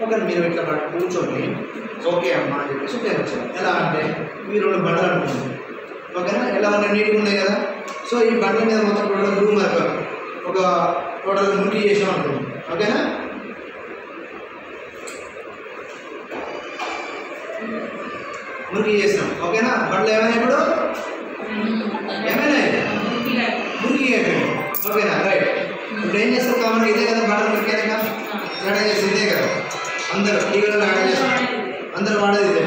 ఒక మీరు ఇట్లా కూర్చొని ఓకే అమ్మా అని చెప్పేసి నేను వచ్చాను. ఎలా అంటే ఈ 2 బండలు అనుకుంటుంది, ఓకేనా? ఎలా ఉన్నాయి, నీట్గా ఉన్నాయి కదా. సో ఈ బండ్ల మీద మొత్తం టోటల్ బ్లూ మార్క్ ఒక టోటల్ మురికి చేసాం అనుకోండి, ఓకేనా? మురికి చేసాం, ఓకేనా? బండ్లు ఏమైనా ఇప్పుడు ఏమైనా మురికి అయిపోయింది, ఓకేనా? రైట్. ఇప్పుడు ఏం చేస్తారు కామన్ ఇదే కదా, బండ్లు మురికేనా యాడ్ చేసి ఇదే కదా, అందరూ ఈగలు యాడ్ చేస్తారు, అందరూ వాడేది ఇదే.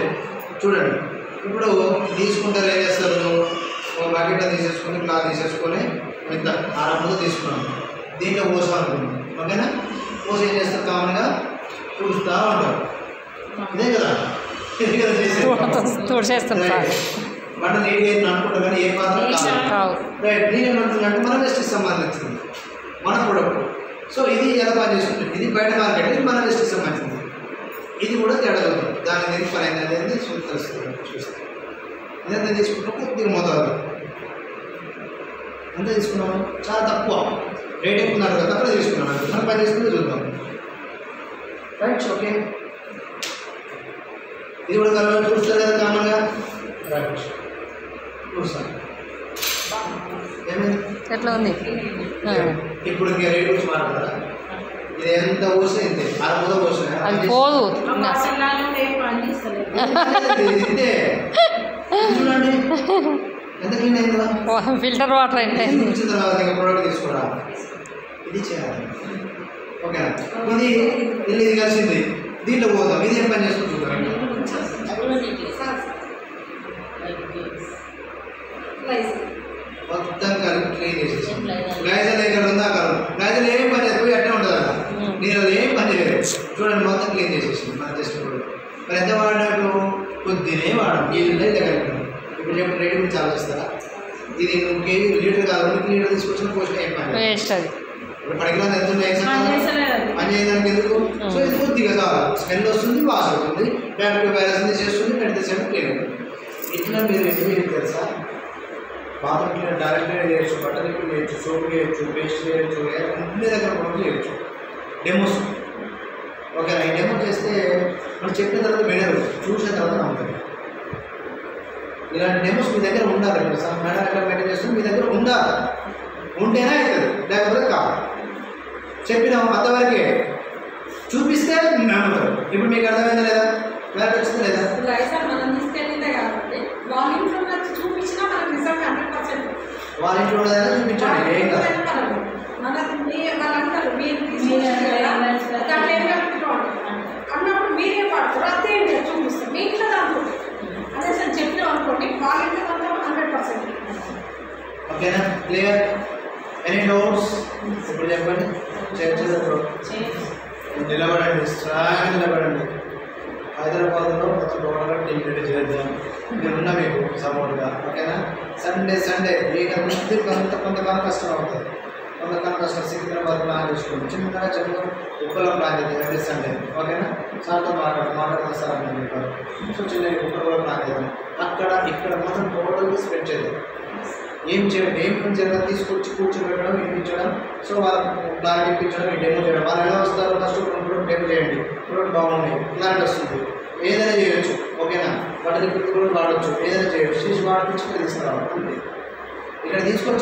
చూడండి ఇప్పుడు తీసుకుంటారు, ఏం చేస్తారు, ఒక బకెట్లో తీసేసుకొని క్లాత్ తీసేసుకొని ఇంత 6 ముద్దలు తీసుకున్నాం, దీంట్లో పోసాం అనుకున్నాం, ఓకేనా? పోసి ఏం చేస్తారు కామన్గా చూస్తూ ఉంటారు, ఇదే కదా బండ నీట్ అయింది అనుకుంటాం కానీ ఏ పాత్ర కాదు. రైట్. నేనేమంటున్నానంటే మన వెస్ట్కి సంబంధించింది మన ప్రొడక్ట్. సో ఇది ఎలా పనిచేస్తుంది, ఇది బయట మార్కెట్, ఇది మన వెస్ట్కి సంబంధించింది, ఇది కూడా తేడా అవుతుంది. దాని దీనికి పని అనేది తెలుస్తుంది. చూస్తే ఇదంతా తీసుకుంటాం కొద్దిగా మోతాదు, అంతా తీసుకున్నాము, చాలా తక్కువ రేట్ ఎక్కున్నారు కదా, తక్కువ తీసుకున్నాను, మనం పని చేసుకుంటే చూద్దాం. రైట్. ఓకే, ఇది కూడా కలర్ చూస్తారు కదా కామన్గా. రైట్, చూస్తాను ఏమైంది ఎట్లా ఉంది. ఇప్పుడు ఇంకా రేట్ గురించి మాట్లాడతారా? ఇది ఎంత పోస్తే ఇంతే, 6 ముద్దలు పోసినా అది పోదు. ఇంతే. చూడండి ఎంత క్లీన్ అయిందా, ఫిల్టర్ వాటర్ అయితే వచ్చిన తర్వాత ఇంకా ప్రోడక్ట్ తీసుకోరా, ఇది చేయాలి, ఓకేనా? ఇది ఇల్లు ఇది కలిసింది, దీంట్లో పోదాం, ఇది ఏం పని చేసుకుంటున్నాం, మొత్తం కలిపి క్లీన్ చేసేసి గ్లైజల్ ఇక్కడ ఉందా కలర్, గ్లైజల్ ఏం పని చేయదు, పోయి అట్టే ఉంటుంది కదా, నేను అది ఏం పని చేయలేదు. చూడండి మొత్తం క్లీన్ చేసేసి మన జస్ట్ మరి ఎంత వాడినట్టు కొద్దినే వాడడం, నీళ్ళు ఇలా కలిపి. ఇప్పుడు చెప్పిన రేటు గురించి ఆలోచిస్తారా? ఇది 1 కేజీ లీటర్ కాదు, 2 లీటర్ తీసుకొచ్చిన పోసిన ఏం పని వేస్ట్. అది ఇప్పుడు పడిగిన ఎంత పని చేయడానికి ఎందుకు? సో ఇది కొద్దిగా కావాలి, స్మెల్ వస్తుంది, వాష్ అవుతుంది, బ్యాక్టీరియా వైరస్ చేస్తుంది, 20% క్లీన్ అవుతుంది. ఇట్లా మీరు ఎన్ని చేయొచ్చు తెలుసా? బాత్రూమ్ క్లీనర్ డైరెక్ట్గా చేయొచ్చు, బట్టలు క్లీన్ చేయొచ్చు, సోప్ చేయొచ్చు, పేస్ట్ చేయొచ్చు, అన్ని దగ్గర కూడా చేయొచ్చు. డెమోస్ ఓకేనా? ఈ డెమో చేస్తే మనం చెప్పిన తర్వాత వినరు, చూసిన తర్వాత నమ్ముతారు. ఇలాంటి డెమోస్ మీ దగ్గర ఉండాలి. మేడం ఎట్లా మెయింటైన్ చేస్తుంది, మీ దగ్గర ఉండాలి, ఉంటేనే అవుతుంది, లేకపోతే కాదు. చెప్పినాం అంతవరకే, చూపిస్తే నమ్ముతారు. ఇప్పుడు మీకు అర్థమైందా లేదా, వేరే వచ్చిందా లేదా? వాళ్ళ ఇంట్లో చూపించండి, ఏం కాదు. అన్నప్పుడు మీరే పడతారు, అదే చూపిస్తారు మీ ఇంట్లో దాంట్లో అదే సార్ చెప్పినాం అనుకోండి, వాళ్ళ ఇంట్లో దాంట్లో 100%. ఓకేనా? క్లియర్? Any doubts? ఇప్పుడు చెప్పండి, చర్చలో నిలబడండి, స్ట్రాంగ్ నిలబడండి. హైదరాబాద్లో మొత్తం టోటల్గా టీం రెడీ చేద్దాం, నేనున్నా మీకు సపోర్ట్గా, ఓకేనా? సండే మీకు కొంతకాలం కష్టం అవుతుంది, కొంతకాలం కష్టం. సికింద్రాబాద్ ప్లాన్ చేసుకోండి, చిన్నగా చెప్పడం ఉప్పలో ప్లాన్ చేద్దాం ఎవ్రీ సండే, ఓకేనా? సార్తో మాట్లాడతాం సార్ అని చెప్పారు. సో చిన్న ఉప్పలో ప్లాన్ చేద్దాం, అక్కడ ఇక్కడ మొత్తం టోటల్గా స్ప్రెడ్ చేద్దాం. ఏం చేయండి, ఏం జరగదు, తీసుకొచ్చి కూర్చోబెట్టడం, ఇప్పించడం, సో వాళ్ళకి ప్లాన్ ఇప్పించడం, ఈ డెమో చేయడం. వాళ్ళు ఎలా వస్తారు, ఫస్ట్ ప్రొడక్ట్ డెమో చేయండి, ప్రొడక్ట్ బాగున్నాయి, ప్లాన్ వస్తుంది, ఏదైనా చేయొచ్చు, ఓకేనా? బట్టలు ఇప్పుడు కూడా వాడచ్చు, ఏదైనా చేయొచ్చు, చేసి వాడిపించి ఇక్కడ తీసుకురావాలి. ఇక్కడ తీసుకొచ్చి